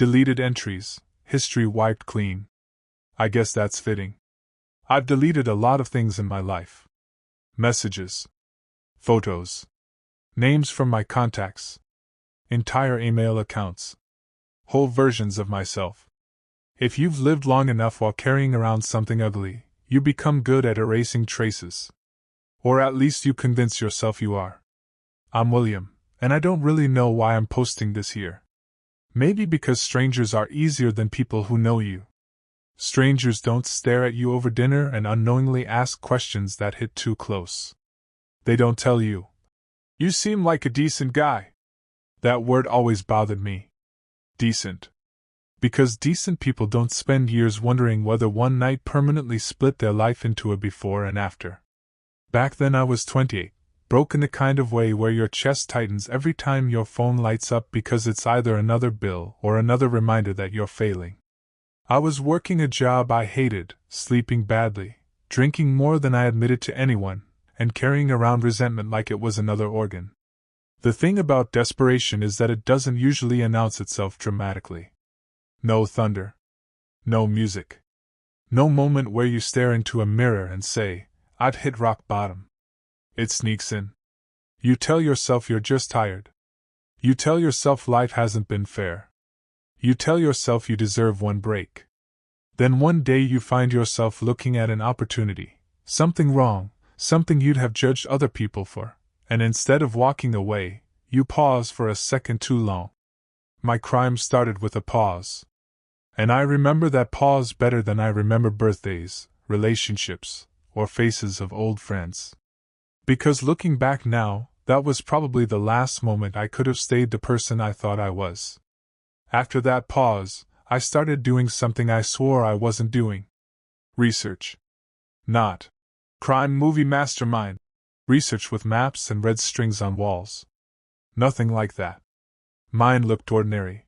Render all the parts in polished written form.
Deleted entries, history wiped clean. I guess that's fitting. I've deleted a lot of things in my life. Messages. Photos. Names from my contacts. Entire email accounts. Whole versions of myself. If you've lived long enough while carrying around something ugly, you become good at erasing traces. Or at least you convince yourself you are. I'm William, and I don't really know why I'm posting this here. Maybe because strangers are easier than people who know you. Strangers don't stare at you over dinner and unknowingly ask questions that hit too close. They don't tell you, "You seem like a decent guy." That word always bothered me. Decent. Because decent people don't spend years wondering whether one night permanently split their life into a before and after. Back then I was 28, broke in the kind of way where your chest tightens every time your phone lights up because it's either another bill or another reminder that you're failing. I was working a job I hated, sleeping badly, drinking more than I admitted to anyone, and carrying around resentment like it was another organ. The thing about desperation is that it doesn't usually announce itself dramatically. No thunder. No music. No moment where you stare into a mirror and say, "I've hit rock bottom." It sneaks in. You tell yourself you're just tired. You tell yourself life hasn't been fair. You tell yourself you deserve one break. Then one day you find yourself looking at an opportunity, something wrong, something you'd have judged other people for, and instead of walking away, you pause for a second too long. My crime started with a pause. And I remember that pause better than I remember birthdays, relationships, or faces of old friends. Because looking back now, that was probably the last moment I could have stayed the person I thought I was. After that pause, I started doing something I swore I wasn't doing. Research. Not crime movie mastermind. Research with maps and red strings on walls. Nothing like that. Mine looked ordinary.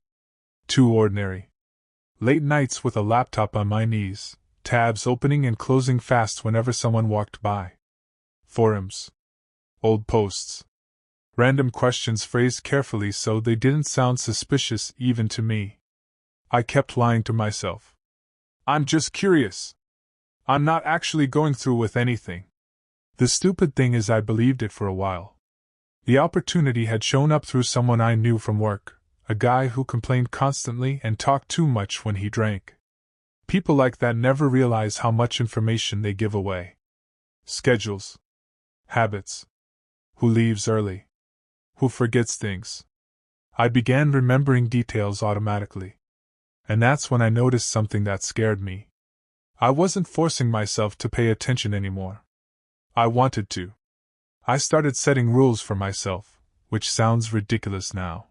Too ordinary. Late nights with a laptop on my knees, tabs opening and closing fast whenever someone walked by. Forums. Old posts. Random questions phrased carefully so they didn't sound suspicious even to me. I kept lying to myself. I'm just curious. I'm not actually going through with anything. The stupid thing is I believed it for a while. The opportunity had shown up through someone I knew from work, a guy who complained constantly and talked too much when he drank. People like that never realize how much information they give away. Schedules. Habits. Who leaves early. Who forgets things. I began remembering details automatically. And that's when I noticed something that scared me. I wasn't forcing myself to pay attention anymore. I wanted to. I started setting rules for myself, which sounds ridiculous now.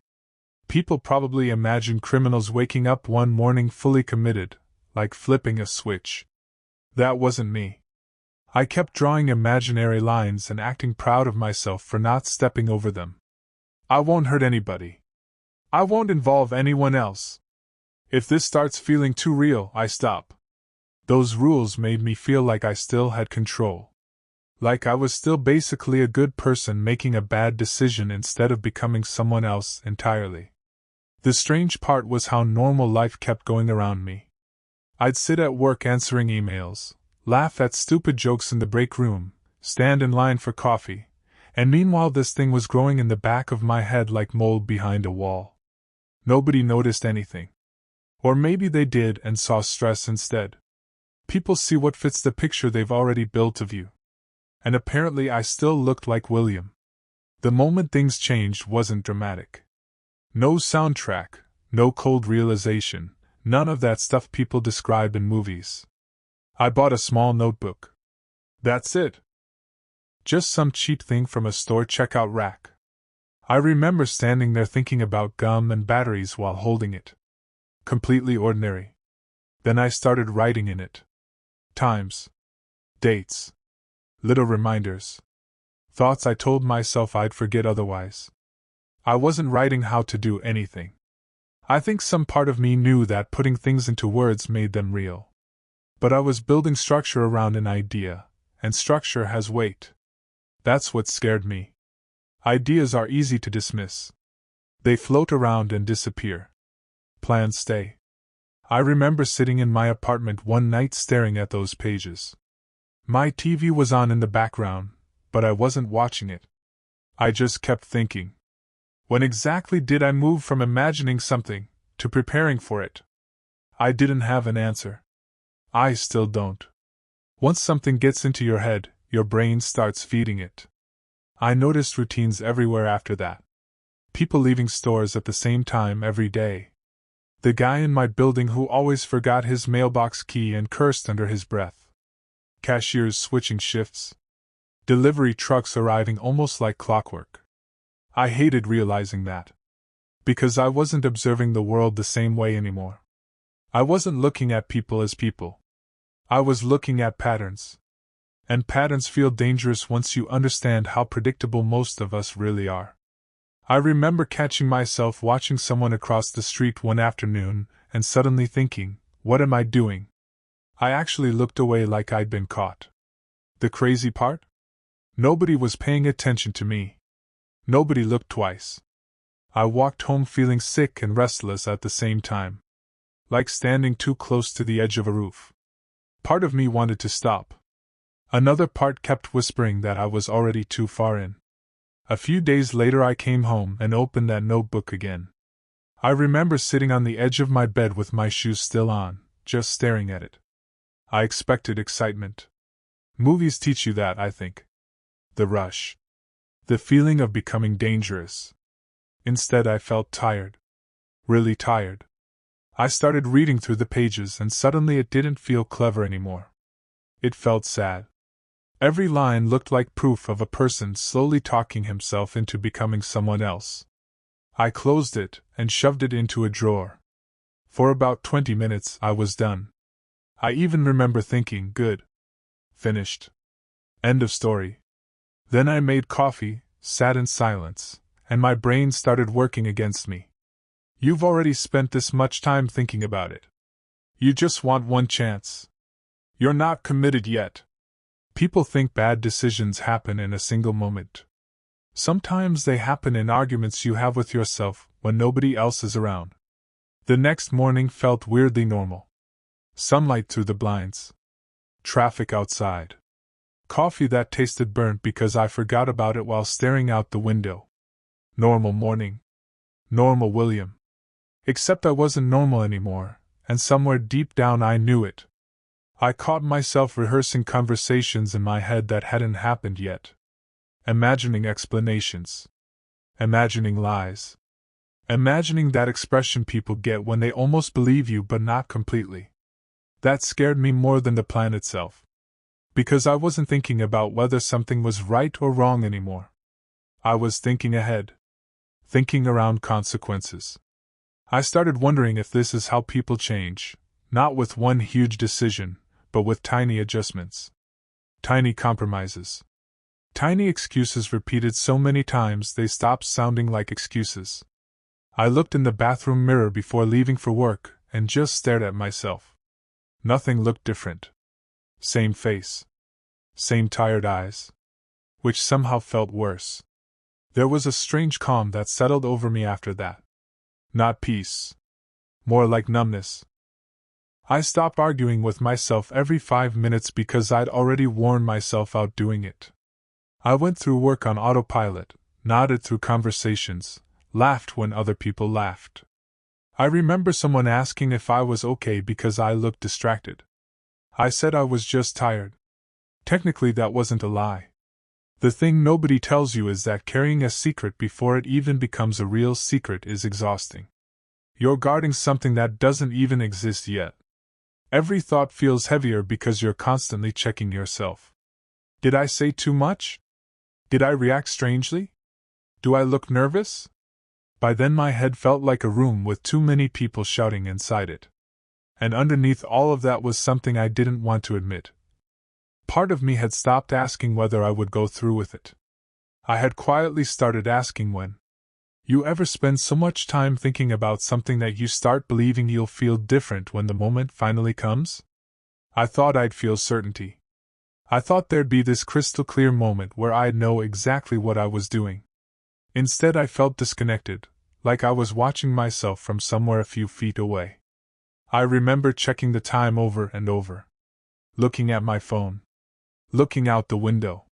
People probably imagine criminals waking up one morning fully committed, like flipping a switch. That wasn't me. I kept drawing imaginary lines and acting proud of myself for not stepping over them. I won't hurt anybody. I won't involve anyone else. If this starts feeling too real, I stop. Those rules made me feel like I still had control. Like I was still basically a good person making a bad decision instead of becoming someone else entirely. The strange part was how normal life kept going around me. I'd sit at work answering emails, laugh at stupid jokes in the break room, stand in line for coffee, and meanwhile this thing was growing in the back of my head like mold behind a wall. Nobody noticed anything. Or maybe they did and saw stress instead. People see what fits the picture they've already built of you. And apparently I still looked like William. The moment things changed wasn't dramatic. No soundtrack, no cold realization, none of that stuff people describe in movies. I bought a small notebook. That's it. Just some cheap thing from a store checkout rack. I remember standing there thinking about gum and batteries while holding it. Completely ordinary. Then I started writing in it. Times. Dates. Little reminders. Thoughts I told myself I'd forget otherwise. I wasn't writing how to do anything. I think some part of me knew that putting things into words made them real. But I was building structure around an idea, and structure has weight. That's what scared me. Ideas are easy to dismiss. They float around and disappear. Planned stay. I remember sitting in my apartment one night staring at those pages. My TV was on in the background, but I wasn't watching it. I just kept thinking. When exactly did I move from imagining something to preparing for it? I didn't have an answer. I still don't. Once something gets into your head, your brain starts feeding it. I noticed routines everywhere after that. People leaving stores at the same time every day. The guy in my building who always forgot his mailbox key and cursed under his breath. Cashiers switching shifts. Delivery trucks arriving almost like clockwork. I hated realizing that. Because I wasn't observing the world the same way anymore. I wasn't looking at people as people. I was looking at patterns. And patterns feel dangerous once you understand how predictable most of us really are. I remember catching myself watching someone across the street one afternoon and suddenly thinking, what am I doing? I actually looked away like I'd been caught. The crazy part? Nobody was paying attention to me. Nobody looked twice. I walked home feeling sick and restless at the same time. Like standing too close to the edge of a roof. Part of me wanted to stop. Another part kept whispering that I was already too far in. A few days later I came home and opened that notebook again. I remember sitting on the edge of my bed with my shoes still on, just staring at it. I expected excitement. Movies teach you that, I think. The rush. The feeling of becoming dangerous. Instead I felt tired. Really tired. I started reading through the pages and suddenly it didn't feel clever anymore. It felt sad. Every line looked like proof of a person slowly talking himself into becoming someone else. I closed it and shoved it into a drawer. For about 20 minutes I was done. I even remember thinking, good. Finished. End of story. Then I made coffee, sat in silence, and my brain started working against me. You've already spent this much time thinking about it. You just want one chance. You're not committed yet. People think bad decisions happen in a single moment. Sometimes they happen in arguments you have with yourself when nobody else is around. The next morning felt weirdly normal. Sunlight through the blinds. Traffic outside. Coffee that tasted burnt because I forgot about it while staring out the window. Normal morning. Normal William. Except I wasn't normal anymore, and somewhere deep down I knew it. I caught myself rehearsing conversations in my head that hadn't happened yet. Imagining explanations. Imagining lies. Imagining that expression people get when they almost believe you but not completely. That scared me more than the plan itself. Because I wasn't thinking about whether something was right or wrong anymore. I was thinking ahead. Thinking around consequences. I started wondering if this is how people change, not with one huge decision, but with tiny adjustments. Tiny compromises. Tiny excuses repeated so many times they stopped sounding like excuses. I looked in the bathroom mirror before leaving for work and just stared at myself. Nothing looked different. Same face. Same tired eyes. Which somehow felt worse. There was a strange calm that settled over me after that. Not peace. More like numbness. I stopped arguing with myself every 5 minutes because I'd already worn myself out doing it. I went through work on autopilot, nodded through conversations, laughed when other people laughed. I remember someone asking if I was okay because I looked distracted. I said I was just tired. Technically that wasn't a lie. The thing nobody tells you is that carrying a secret before it even becomes a real secret is exhausting. You're guarding something that doesn't even exist yet. Every thought feels heavier because you're constantly checking yourself. Did I say too much? Did I react strangely? Do I look nervous? By then my head felt like a room with too many people shouting inside it. And underneath all of that was something I didn't want to admit. Part of me had stopped asking whether I would go through with it. I had quietly started asking when. You ever spend so much time thinking about something that you start believing you'll feel different when the moment finally comes? I thought I'd feel certainty. I thought there'd be this crystal clear moment where I'd know exactly what I was doing. Instead I felt disconnected, like I was watching myself from somewhere a few feet away. I remember checking the time over and over. Looking at my phone. Looking out the window.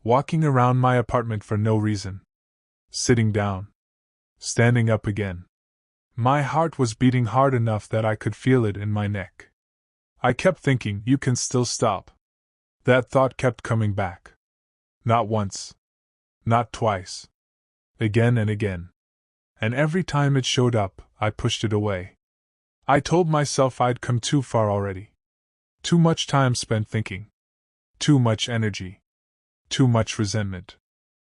Walking around my apartment for no reason. Sitting down. Standing up again. My heart was beating hard enough that I could feel it in my neck. I kept thinking, you can still stop. That thought kept coming back. Not once. Not twice. Again and again. And every time it showed up, I pushed it away. I told myself I'd come too far already. Too much time spent thinking. Too much energy. Too much resentment.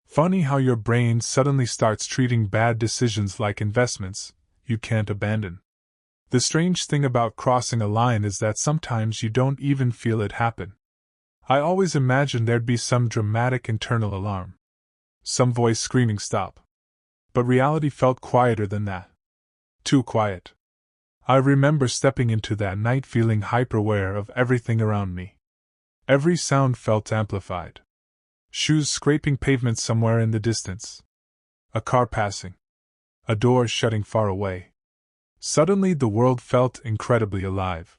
Funny how your brain suddenly starts treating bad decisions like investments you can't abandon. The strange thing about crossing a line is that sometimes you don't even feel it happen. I always imagined there'd be some dramatic internal alarm. Some voice screaming stop. But reality felt quieter than that. Too quiet. I remember stepping into that night feeling hyper-aware of everything around me. Every sound felt amplified. Shoes scraping pavement somewhere in the distance. A car passing. A door shutting far away. Suddenly the world felt incredibly alive.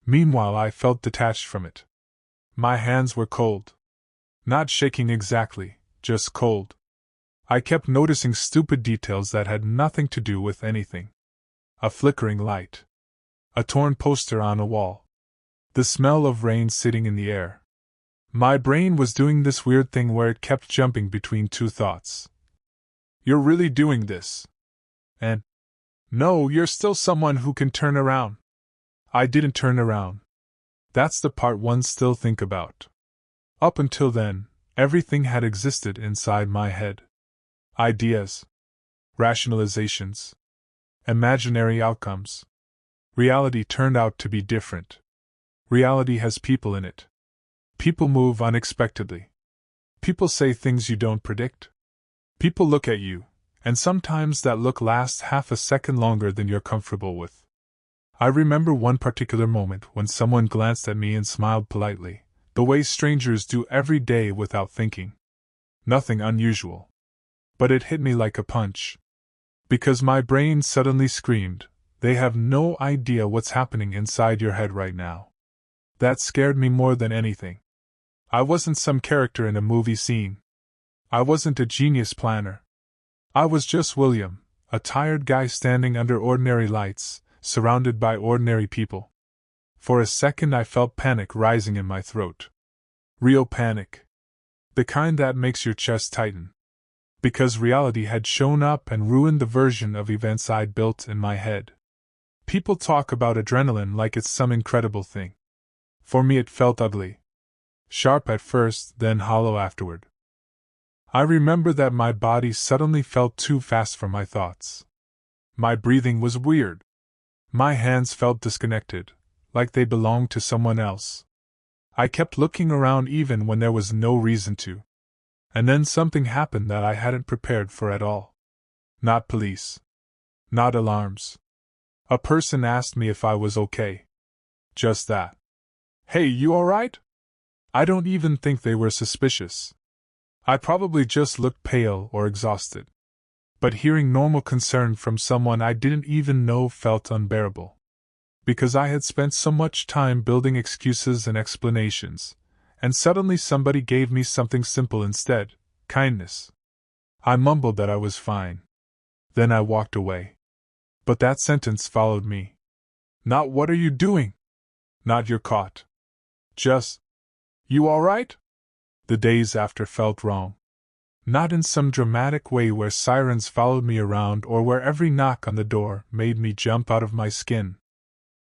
Meanwhile I felt detached from it. My hands were cold. Not shaking exactly, just cold. I kept noticing stupid details that had nothing to do with anything. A flickering light. A torn poster on a wall. The smell of rain sitting in the air. My brain was doing this weird thing where it kept jumping between two thoughts. You're really doing this. And, no, you're still someone who can turn around. I didn't turn around. That's the part one still think about. Up until then, everything had existed inside my head. Ideas. Rationalizations. Imaginary outcomes. Reality turned out to be different. Reality has people in it. People move unexpectedly. People say things you don't predict. People look at you, and sometimes that look lasts half a second longer than you're comfortable with. I remember one particular moment when someone glanced at me and smiled politely, the way strangers do every day without thinking. Nothing unusual. But it hit me like a punch. Because my brain suddenly screamed, they have no idea what's happening inside your head right now. That scared me more than anything. I wasn't some character in a movie scene. I wasn't a genius planner. I was just William, a tired guy standing under ordinary lights, surrounded by ordinary people. For a second I felt panic rising in my throat. Real panic. The kind that makes your chest tighten. Because reality had shown up and ruined the version of events I'd built in my head. People talk about adrenaline like it's some incredible thing. For me it felt ugly. Sharp at first, then hollow afterward. I remember that my body suddenly felt too fast for my thoughts. My breathing was weird. My hands felt disconnected, like they belonged to someone else. I kept looking around even when there was no reason to. And then something happened that I hadn't prepared for at all. Not police. Not alarms. A person asked me if I was okay. Just that. Hey, you alright? I don't even think they were suspicious. I probably just looked pale or exhausted. But hearing normal concern from someone I didn't even know felt unbearable. Because I had spent so much time building excuses and explanations, and suddenly somebody gave me something simple instead, kindness. I mumbled that I was fine. Then I walked away. But that sentence followed me. Not what are you doing? Not you're caught. Just, you alright? The days after felt wrong. Not in some dramatic way where sirens followed me around or where every knock on the door made me jump out of my skin.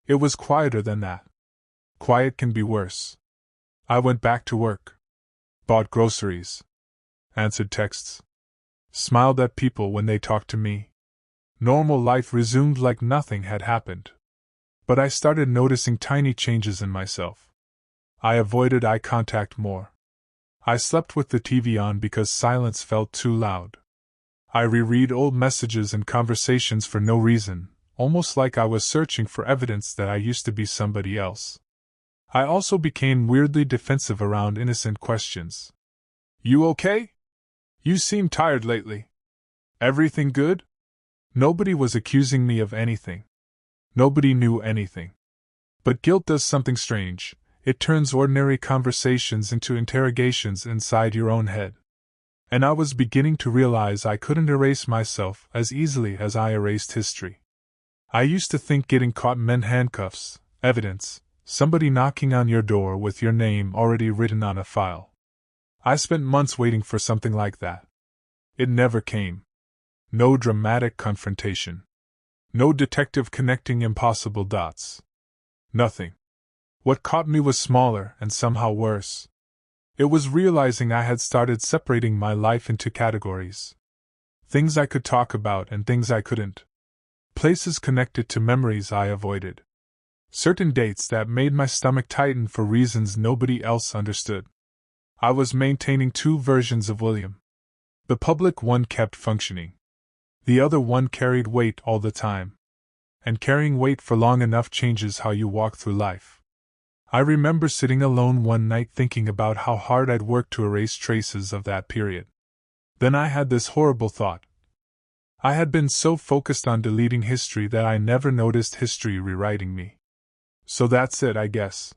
It was quieter than that. Quiet can be worse. I went back to work. Bought groceries. Answered texts. Smiled at people when they talked to me. Normal life resumed like nothing had happened. But I started noticing tiny changes in myself. I avoided eye contact more. I slept with the TV on because silence felt too loud. I reread old messages and conversations for no reason, almost like I was searching for evidence that I used to be somebody else. I also became weirdly defensive around innocent questions. You okay? You seem tired lately. Everything good? Nobody was accusing me of anything. Nobody knew anything. But guilt does something strange. It turns ordinary conversations into interrogations inside your own head. And I was beginning to realize I couldn't erase myself as easily as I erased history. I used to think getting caught meant handcuffs, evidence, somebody knocking on your door with your name already written on a file. I spent months waiting for something like that. It never came. No dramatic confrontation. No detective connecting impossible dots. Nothing. What caught me was smaller and somehow worse. It was realizing I had started separating my life into categories. Things I could talk about and things I couldn't. Places connected to memories I avoided. Certain dates that made my stomach tighten for reasons nobody else understood. I was maintaining two versions of William. The public one kept functioning. The other one carried weight all the time. And carrying weight for long enough changes how you walk through life. I remember sitting alone one night thinking about how hard I'd worked to erase traces of that period. Then I had this horrible thought. I had been so focused on deleting history that I never noticed history rewriting me. So that's it, I guess.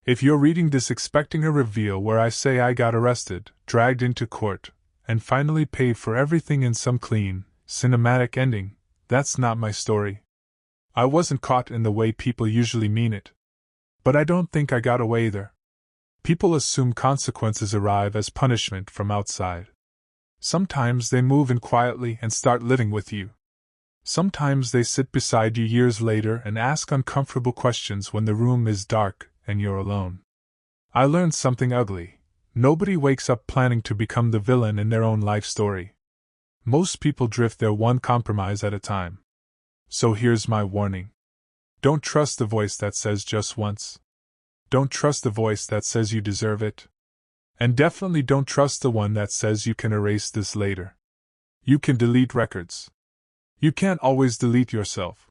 If you're reading this expecting a reveal where I say I got arrested, dragged into court, and finally paid for everything in some clean, cinematic ending, that's not my story. I wasn't caught in the way people usually mean it. But I don't think I got away either. People assume consequences arrive as punishment from outside. Sometimes they move in quietly and start living with you. Sometimes they sit beside you years later and ask uncomfortable questions when the room is dark and you're alone. I learned something ugly. Nobody wakes up planning to become the villain in their own life story. Most people drift there one compromise at a time. So here's my warning. Don't trust the voice that says just once. Don't trust the voice that says you deserve it. And definitely don't trust the one that says you can erase this later. You can delete records. You can't always delete yourself.